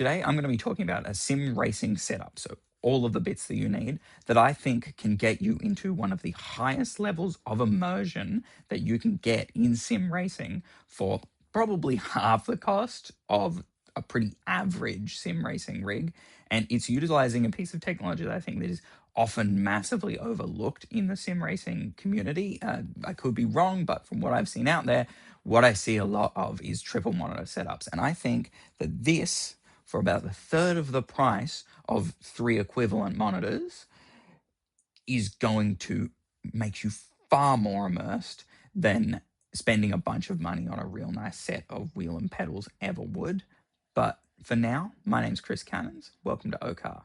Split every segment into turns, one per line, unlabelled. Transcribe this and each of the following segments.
Today, I'm going to be talking about a sim racing setup. So all of the bits that you need that I think can get you into one of the highest levels of immersion that you can get in sim racing for probably half the cost of a pretty average sim racing rig. And it's utilizing a piece of technology that I think that is often massively overlooked in the sim racing community. I could be wrong, but from what I've seen out there, what I see a lot of is triple monitor setups. And I think that this, for about a third of the price of 3 equivalent monitors, is going to make you far more immersed than spending a bunch of money on a real nice set of wheel and pedals ever would. But for now, my name's Chris Cannons. Welcome to OCAR.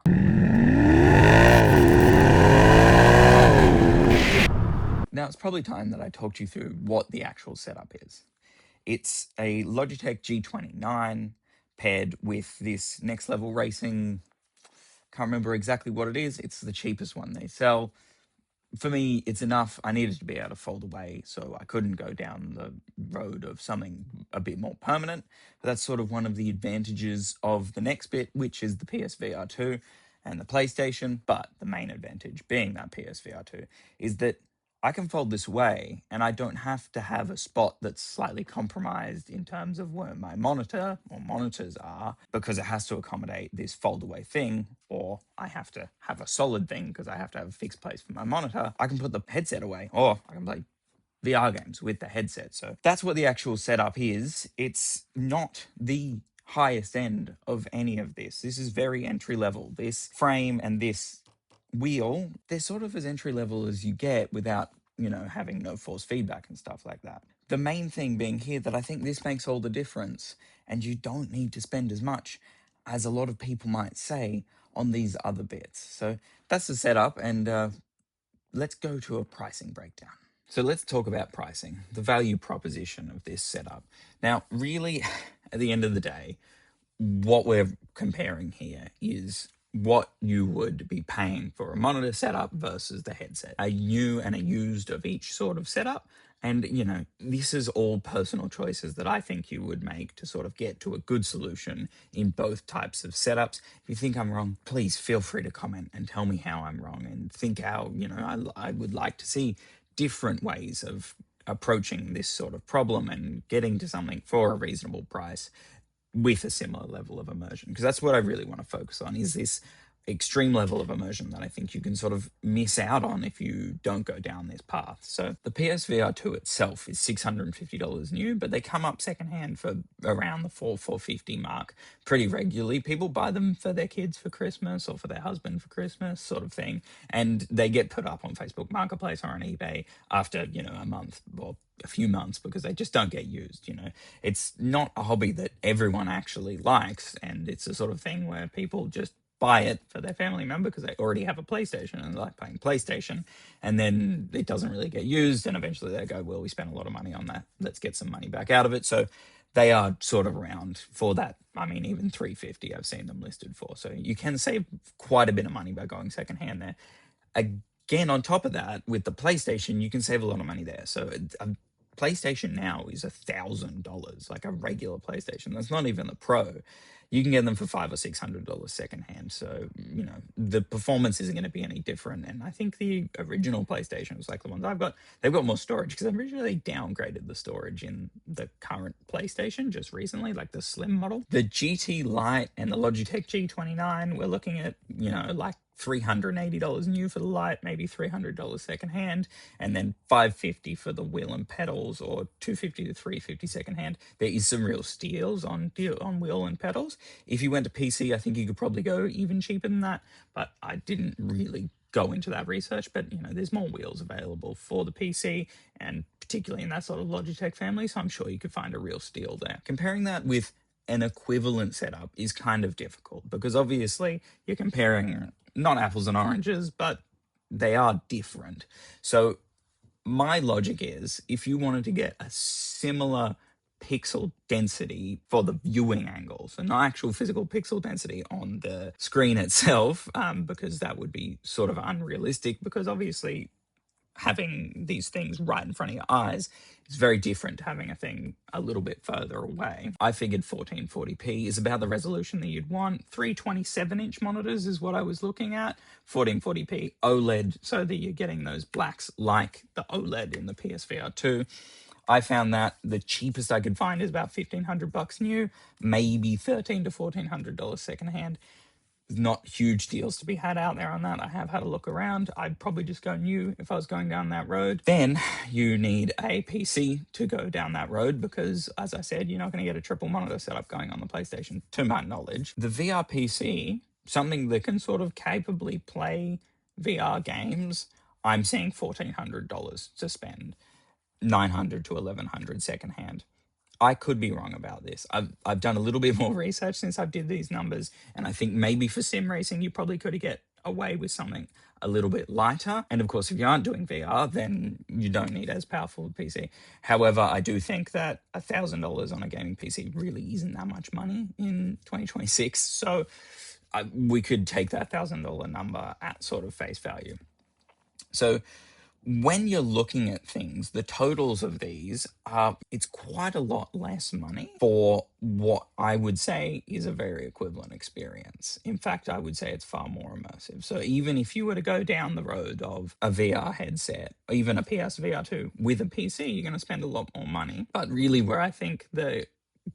Now, it's probably time that I talked you through what the actual setup is. It's a Logitech G29 paired with this Next Level Racing. Can't remember exactly what it is. It's the cheapest one they sell. For me, it's enough. I needed to be able to fold away, so I couldn't go down the road of something a bit more permanent. But that's sort of one of the advantages of the next bit, which is the PSVR 2 and the PlayStation. But the main advantage being that PSVR 2 is that I can fold this away and I don't have to have a spot that's slightly compromised in terms of where my monitor or monitors are, because it has to accommodate this fold away thing, or I have to have a solid thing because I have to have a fixed place for my monitor. I can put the headset away, or I can play VR games with the headset. So that's what the actual setup is. It's not the highest end of any of this. This is very entry level. This frame and this wheel, they're sort of as entry level as you get without, having no force feedback and stuff like that. The main thing being here that I think this makes all the difference, and you don't need to spend as much as a lot of people might say on these other bits. So that's the setup, and let's go to a pricing breakdown. So let's talk about pricing, the value proposition of this setup. Now, really, at the end of the day, what we're comparing here is what you would be paying for a monitor setup versus the headset. A new and a used of each sort of setup. And, this is all personal choices that I think you would make to sort of get to a good solution in both types of setups. If you think I'm wrong, please feel free to comment and tell me how I'm wrong, and think how, I would like to see different ways of approaching this sort of problem and getting to something for a reasonable price with a similar level of immersion, because that's what I really want to focus on, is this extreme level of immersion that I think you can sort of miss out on if you don't go down this path. So the PSVR 2 itself is $650 new, but they come up secondhand for around the $450 mark pretty regularly. People buy them for their kids for Christmas or for their husband for Christmas, sort of thing, and they get put up on Facebook Marketplace or on eBay after, a month or a few months, because they just don't get used. It's not a hobby that everyone actually likes, and it's a sort of thing where people just buy it for their family member because they already have a PlayStation and they like playing PlayStation, and then it doesn't really get used, and eventually they go, well, we spent a lot of money on that, let's get some money back out of it. So they are sort of around for that. I mean, even $350 I've seen them listed for, so you can save quite a bit of money by going secondhand there. Again, on top of that, with the PlayStation, you can save a lot of money there. So a PlayStation now is $1,000, like a regular PlayStation. That's not even the Pro. You can get them for $500 or $600 secondhand. So, the performance isn't going to be any different. And I think the original PlayStation was like the ones I've got. They've got more storage, because originally they downgraded the storage in the current PlayStation just recently, like the Slim model. The GT Lite and the Logitech G29, we're looking at, like $380 new for the Lite, maybe $300 secondhand, and then $550 for the wheel and pedals, or $250 to $350 secondhand. There is some real steals on wheel and pedals. If you went to PC, I think you could probably go even cheaper than that, but I didn't really go into that research. But there's more wheels available for the PC, and particularly in that sort of Logitech family, so I'm sure you could find a real steal there. Comparing that with an equivalent setup is kind of difficult, because obviously you're comparing not apples and oranges, but they are different. So my logic is, if you wanted to get a similar pixel density for the viewing angles, and not actual physical pixel density on the screen itself, because that would be sort of unrealistic, because obviously having these things right in front of your eyes is very different to having a thing a little bit further away. I figured 1440p is about the resolution that you'd want. 327-inch monitors is what I was looking at. 1440p OLED, so that you're getting those blacks like the OLED in the PSVR 2. I found that the cheapest I could find is about $1,500 new, maybe $1,300 to $1,400 secondhand. Not huge deals to be had out there on that. I have had a look around. I'd probably just go new if I was going down that road. Then you need a PC to go down that road because, as I said, you're not going to get a triple monitor setup going on the PlayStation, to my knowledge. The VR PC, something that can sort of capably play VR games, I'm seeing $1,400 to spend. $900 to $1,100 secondhand. I could be wrong about this. I've done a little bit more research since I did these numbers, and I think maybe for sim racing you probably could get away with something a little bit lighter. And of course, if you aren't doing VR, then you don't need as powerful a PC. However, I do think that $1,000 on a gaming PC really isn't that much money in 2026. So we could take that $1,000 number at sort of face value. So when you're looking at things, the totals of these are, it's quite a lot less money for what I would say is a very equivalent experience. In fact, I would say it's far more immersive. So even if you were to go down the road of a VR headset, or even a PSVR 2 with a PC, you're going to spend a lot more money. But really where I think the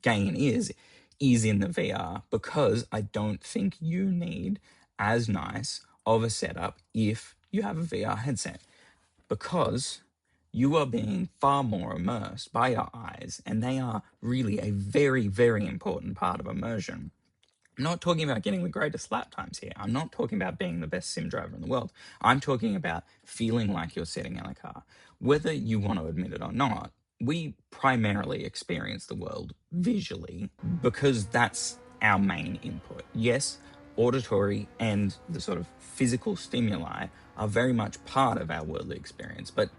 gain is in the VR, because I don't think you need as nice of a setup if you have a VR headset. Because you are being far more immersed by your eyes, and they are really a very, very important part of immersion. I'm not talking about getting the greatest lap times here. I'm not talking about being the best sim driver in the world. I'm talking about feeling like you're sitting in a car. Whether you want to admit it or not, we primarily experience the world visually because that's our main input. Yes, auditory and the sort of physical stimuli are very much part of our worldly experience, but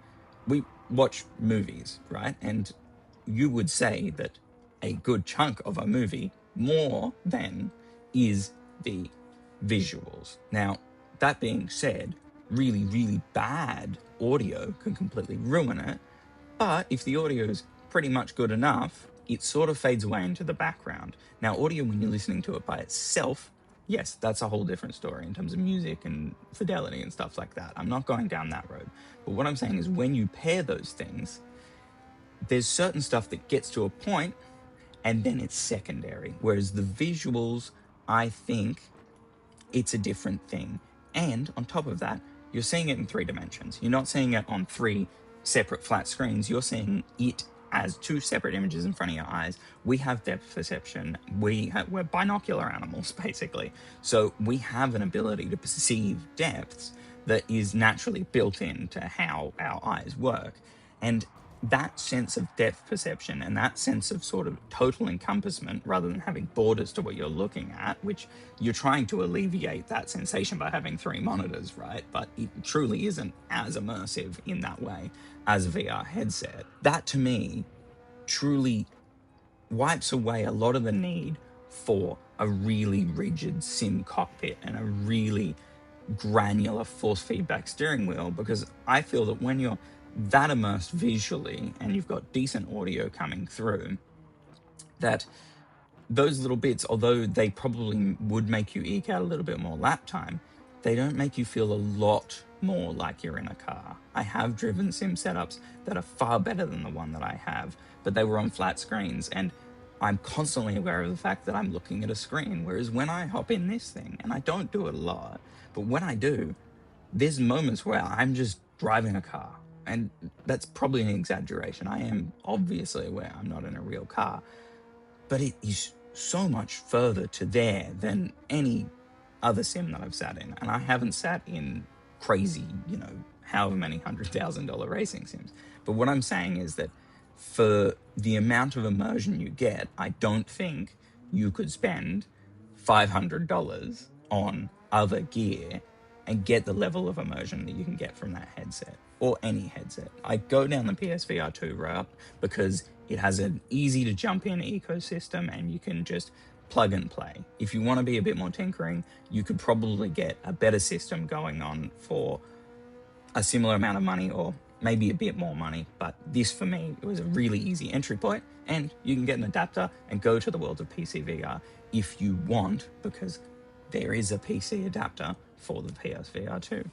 we watch movies, right? And you would say that a good chunk of a movie, more than, is the visuals. Now, that being said, really, really bad audio can completely ruin it. But if the audio is pretty much good enough, it sort of fades away into the background. Now, audio, when you're listening to it by itself, yes, that's a whole different story in terms of music and fidelity and stuff like that. I'm not going down that road. But what I'm saying is when you pair those things, there's certain stuff that gets to a point and then it's secondary. Whereas the visuals, I think it's a different thing. And on top of that, you're seeing it in 3 dimensions. You're not seeing it on 3 separate flat screens. You're seeing it as 2 separate images in front of your eyes. We have depth perception. We're binocular animals, basically. So we have an ability to perceive depths that is naturally built into how our eyes work. And that sense of depth perception and that sense of sort of total encompassment, rather than having borders to what you're looking at, which you're trying to alleviate that sensation by having 3 monitors, right? But it truly isn't as immersive in that way as a VR headset. That, to me, truly wipes away a lot of the need for a really rigid sim cockpit and a really granular force feedback steering wheel, because I feel that when you're that immersed visually and you've got decent audio coming through, that those little bits, although they probably would make you eke out a little bit more lap time, they don't make you feel a lot more like you're in a car. I have driven sim setups that are far better than the one that I have, but they were on flat screens, and I'm constantly aware of the fact that I'm looking at a screen. Whereas when I hop in this thing, and I don't do it a lot, but when I do, there's moments where I'm just driving a car. And that's probably an exaggeration. I am obviously aware I'm not in a real car, but it is so much further to there than any other sim that I've sat in. And I haven't sat in crazy, however many $100,000 racing sims. But what I'm saying is that for the amount of immersion you get, I don't think you could spend $500 on other gear and get the level of immersion that you can get from that headset, or any headset. I go down the PSVR 2 route because it has an easy to jump in ecosystem and you can just plug and play. If you want to be a bit more tinkering, you could probably get a better system going on for a similar amount of money or maybe a bit more money, but this for me, it was a really easy entry point, and you can get an adapter and go to the world of PC VR if you want, because there is a PC adapter for the PSVR 2.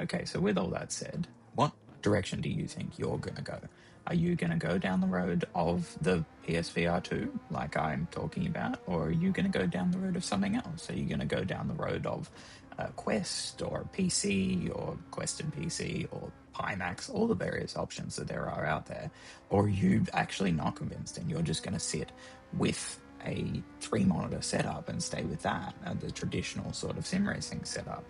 Okay, so with all that said, what direction do you think you're going to go? Are you going to go down the road of the PSVR 2, like I'm talking about, or are you going to go down the road of something else? Are you going to go down the road of a Quest or a PC or Quest and PC or Pimax, all the various options that there are out there? Or are you actually not convinced and you're just going to sit with a 3-monitor setup and stay with that, the traditional sort of sim racing setup?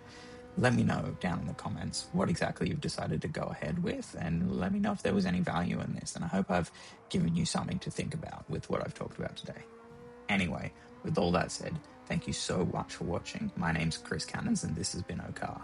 Let me know down in the comments what exactly you've decided to go ahead with, and let me know if there was any value in this. And I hope I've given you something to think about with what I've talked about today. Anyway, with all that said, thank you so much for watching. My name's Chris Cannons, and this has been Okar.